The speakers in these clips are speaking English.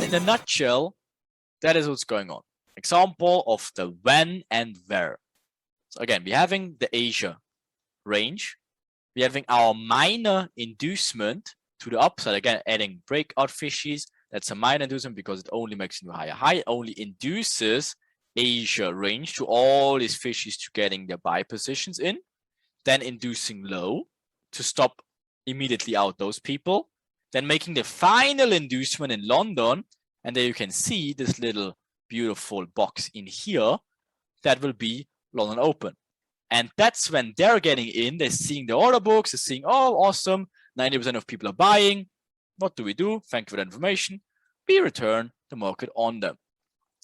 In a nutshell, that is what's going on. Example of the when and where. So again, we're having the Asia range. We're having our minor inducement to the upside. Again, adding breakout fishes. That's a minor inducement because it only makes new higher high. It only induces Asia range to all these fishes to getting their buy positions in. Then inducing low to stop immediately out those people. Then making the final inducement in London. And there you can see this little beautiful box in here. That will be London Open. And that's when they're getting in. They're seeing the order books. They're seeing, oh, awesome. 90% of people are buying. What do we do? Thank you for that information. We return the market on them.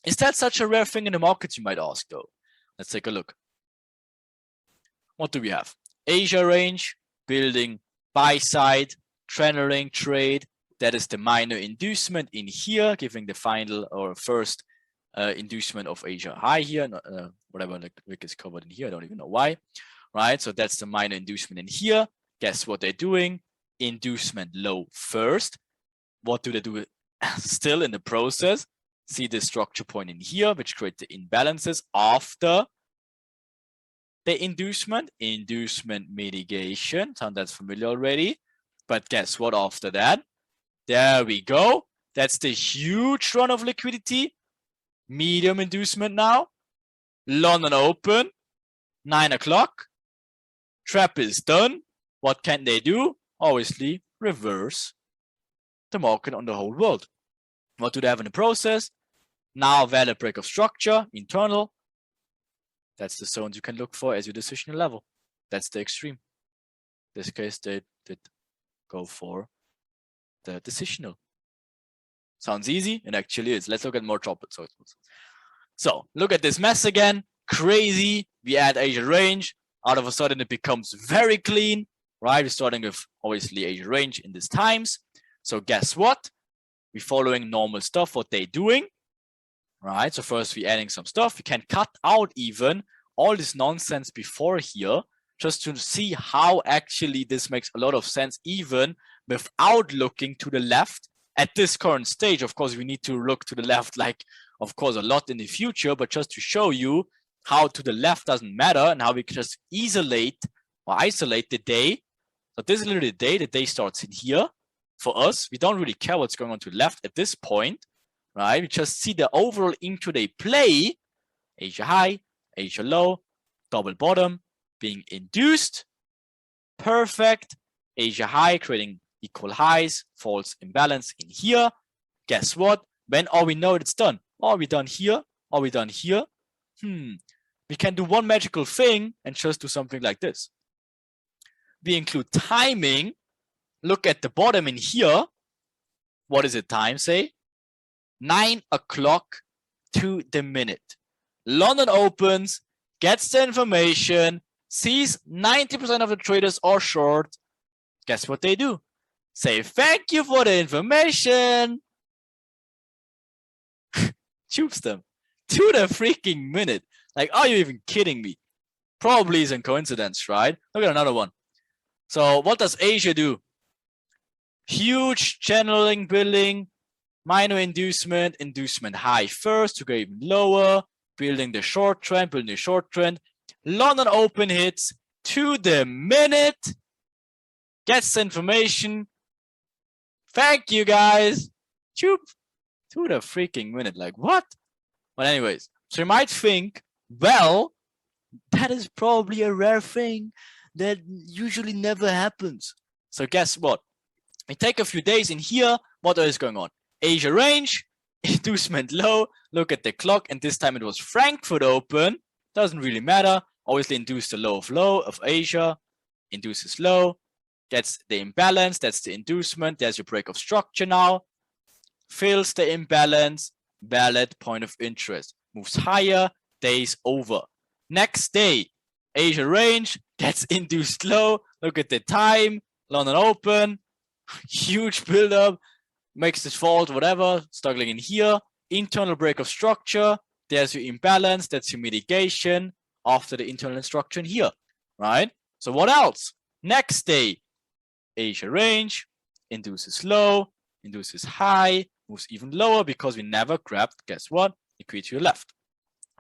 Is that such a rare thing in the markets, you might ask, though? Let's take a look. What do we have? Asia range, building buy side, channeling trade. That is the minor inducement in here, giving the final or first inducement of Asia high here. Whatever the wick is covered in here, I don't even know why. Right, so that's the minor inducement in here. Guess what they're doing? Inducement low first. What do they do still in the process? See the structure point in here, which creates the imbalances after the inducement mitigation. Sound that's familiar already. But guess what after that? There we go. That's the huge run of liquidity. Medium inducement now. London Open, 9 o'clock. Trap is done. What can they do? Obviously, reverse the market on the whole world. What do they have in the process? Now valid break of structure, internal. That's the zones you can look for as your decisional level. That's the extreme. In this case, they did go for the decisional. Sounds easy, and actually is. Let's look at more droplets. So look at this mess again. Crazy. We add Asia range. Out of a sudden, it becomes very clean, right? We're starting with obviously Asia range in these times. So guess what? We're following normal stuff, what they're doing, right? So first we're adding some stuff. We can cut out even all this nonsense before here, just to see how actually this makes a lot of sense, even without looking to the left at this current stage. Of course, we need to look to the left, like, of course, a lot in the future, but just to show you how to the left doesn't matter and how we can just isolate the day. So this is literally the day starts in here. For us, we don't really care what's going on to the left at this point, right? We just see the overall intraday play, Asia high, Asia low, double bottom, being induced, perfect, Asia high, creating equal highs, false imbalance in here. Guess what? When are we know it's done? Are we done here? Are we done here? We can do one magical thing and just do something like this. We include timing. Look at the bottom in here. What is the time, say? 9 o'clock to the minute. London opens, gets the information, sees 90% of the traders are short. Guess what they do? Say thank you for the information. Tubes them to the freaking minute. Like, are you even kidding me? Probably isn't coincidence, right? Look at another one. So what does Asia do? Huge channeling building, minor inducement high first to go even lower, building the short trend, London Open hits to the minute, gets information. Thank you guys. To the freaking minute. Like, what? But anyways, so you might think, well, that is probably a rare thing that usually never happens. So guess what? We take a few days in here. What is going on? Asia range, inducement low. Look at the clock, and this time it was Frankfurt Open. Doesn't really matter. Obviously induced the low of Asia. Induces low. Gets the imbalance. That's the inducement. There's your break of structure now. Fills the imbalance. Valid point of interest. Moves higher. Days over. Next day, Asia range gets induced low. Look at the time. London Open. Huge buildup. Makes this fault, whatever. Struggling in here. Internal break of structure. There's your imbalance. That's your mitigation after the internal instruction here. Right? So what else? Next day, Asia range induces low. induces high, moves even lower because we never grabbed, guess what? Liquidity to the left,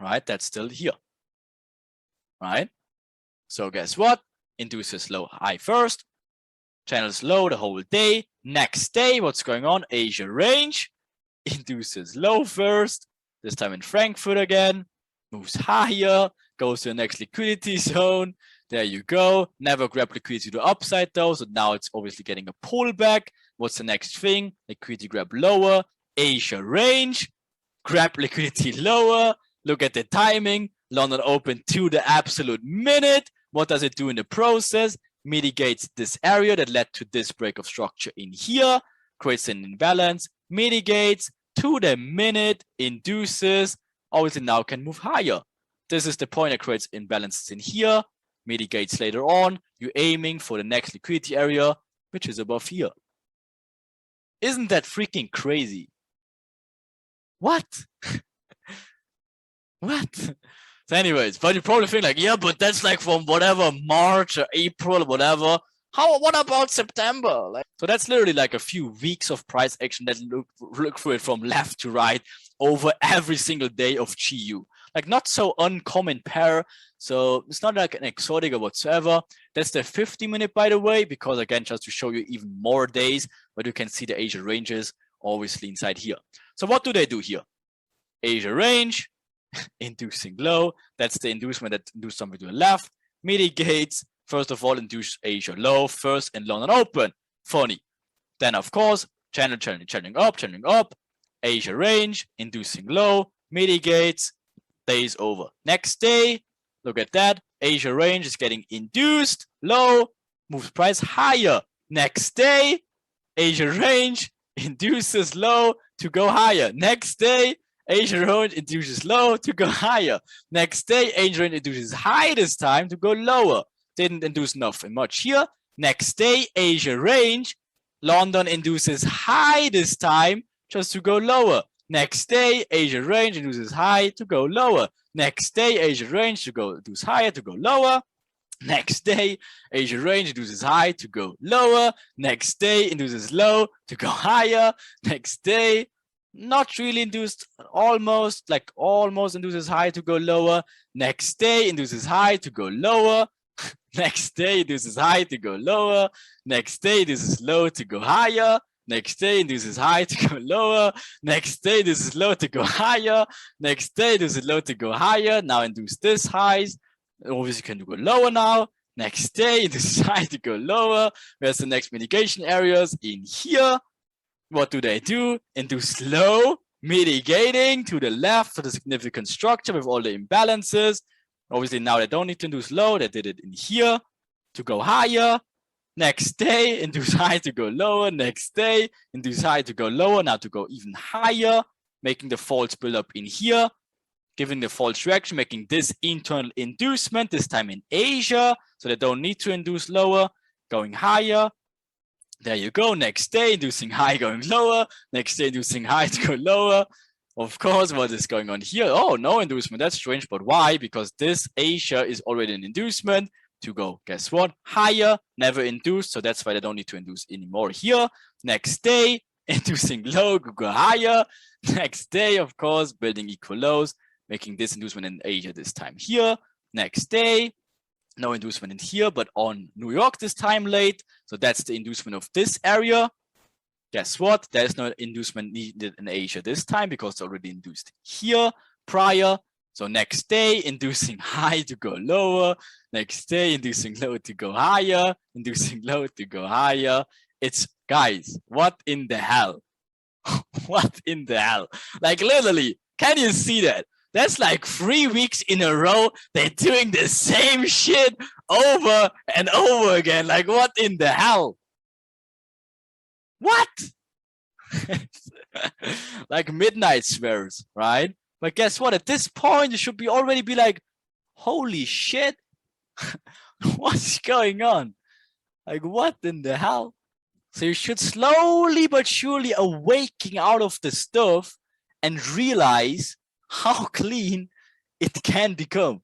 right? That's still here, right? So guess what? Induces low, high first, channels low the whole day. Next day, what's going on? Asia range induces low first, this time in Frankfurt again, moves higher, goes to the next liquidity zone. There you go. Never grab liquidity to the upside though, so now it's obviously getting a pullback. What's the next thing? Liquidity grab lower, Asia range, grab liquidity lower. Look at the timing. London open to the absolute minute. What does it do in the process? Mitigates this area that led to this break of structure in here, creates an imbalance, mitigates to the minute, induces, obviously now can move higher. This is the point that creates imbalances in here, mitigates later on. You're aiming for the next liquidity area, which is above here. Isn't that freaking crazy? What? What? So anyways, but you probably think like, yeah, but that's like from whatever, March or April or whatever. What about September? Like, so that's literally like a few weeks of price action that look through it from left to right over every single day of GU. Like not so uncommon pair. So it's not like an exotic or whatsoever. That's the 50-minute, by the way, because again, just to show you even more days, but you can see the Asia ranges obviously inside here. So what do they do here? Asia range, inducing low. That's the inducement that induces something to the left. Mitigates, first of all, induce Asia low first and London open. Funny. Then, of course, channeling up. Asia range, inducing low, mitigates, days over. Next day, look at that. Asia range is getting induced low, moves price higher. Next day, Asia range induces low to go higher. Next day, Asia range induces low to go higher. Next day, Asia range induces high this time to go lower. Didn't induce nothing much here. Next day, Asia range, London induces high this time just to go lower. Next day, Asia range induces high to go lower. Next day, Asia range to go induce higher to go lower. Next day, Asia range induces high to go lower. Next day, induces low to go higher. Next day, not really induced, almost induces high to go lower. Next day, induces high to go lower. Next day, induces high to go lower. Next day, induces low to go higher. Next day, induces high to go lower. Next day, induces low to go higher. Next day, induces low to go higher. Now induce this highs. Obviously, can go lower now. Next day, induces high to go lower. Where's the next mitigation areas? In here. What do? Induce low, mitigating to the left for the significant structure with all the imbalances. Obviously, now they don't need to induce low. They did it in here to go higher. Next day, induce high to go lower. Next day, induce high to go lower. Now to go even higher, making the false build up in here, giving the false reaction, making this internal inducement, this time in Asia. So they don't need to induce lower, going higher. There you go. Next day, inducing high, going lower. Next day, inducing high to go lower. Of course, what is going on here? Oh, no inducement. That's strange. But why? Because this Asia is already an inducement to go, guess what? Higher, never induced. So that's why they don't need to induce anymore here. Next day, inducing low, go higher. Next day, of course, building equal lows, making this inducement in Asia this time here. Next day, no inducement in here, but on New York this time late. So that's the inducement of this area. Guess what? There's no inducement needed in Asia this time because it's already induced here prior. So next day, inducing high to go lower. Next day, inducing low to go higher. Inducing low to go higher. It's, guys, what in the hell? What in the hell? Like literally, can you see that? That's like 3 weeks in a row. They're doing the same shit over and over again. Like, what in the hell? What? Like midnight swears, right? But guess what? At this point, you should already be like, holy shit. What's going on? Like, what in the hell? So you should slowly but surely awaken out of the stuff and realize how clean it can become.